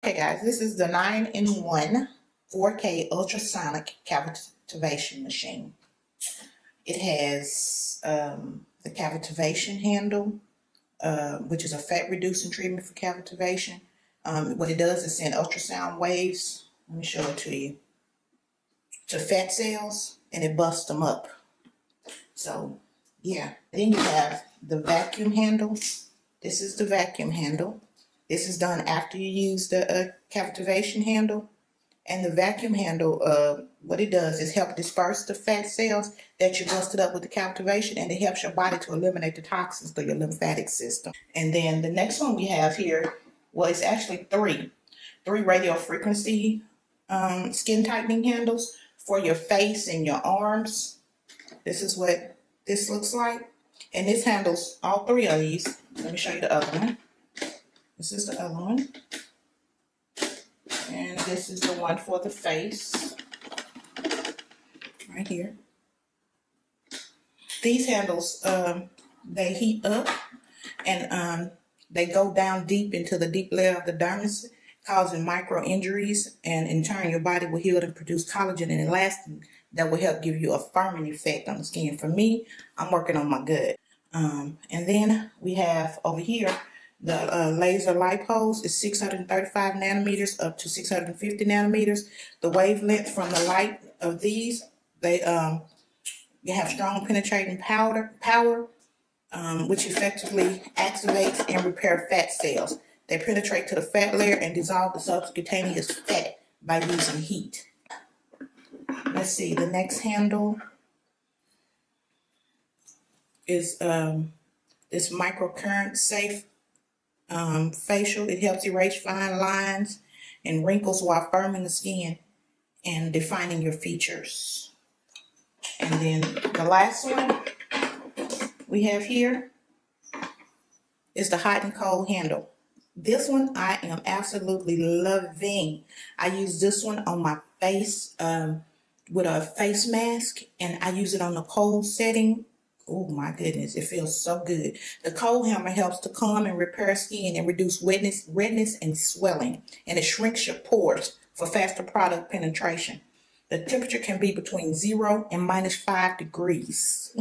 Okay guys, this is the 9-in-1 4K ultrasonic cavitation machine. It has the cavitation handle, which is a fat reducing treatment for cavitation. What it does is send ultrasound waves, let me show it to you, to fat cells, and it busts them up. So yeah, then you have the vacuum handle. This is the vacuum handle. This is done after you use the cavitation handle. And the vacuum handle, what it does is help disperse the fat cells that you busted up with the cavitation, and it helps your body to eliminate the toxins through your lymphatic system. And then the next one we have here, well, it's actually three radio frequency skin tightening handles for your face and your arms. This is what this looks like. And this handles all three of these. Let me show you the other one. This is the other one. And this is the one for the face. Right here. These handles, they heat up and they go down deep into the deep layer of the dermis, causing micro injuries, and in turn your body will heal and produce collagen and elastin that will help give you a firming effect on the skin. For me, I'm working on my gut. And then we have over here the laser Lipos is 635 nanometers up to 650 nanometers. The wavelength from the light of these, they have strong penetrating power, which effectively activates and repair fat cells. They penetrate to the fat layer and dissolve the subcutaneous fat by using heat. Let's see, the next handle is this microcurrent safe facial. It helps erase fine lines and wrinkles while firming the skin and defining your features. And then the last one we have here is the hot and cold handle. This one I am absolutely loving. I use this one on my face with a face mask, and I use it on the cold setting. Oh my goodness, it feels so good. The cold hammer helps to calm and repair skin and reduce redness and swelling, and it shrinks your pores for faster product penetration. The temperature can be between 0 and -5 degrees.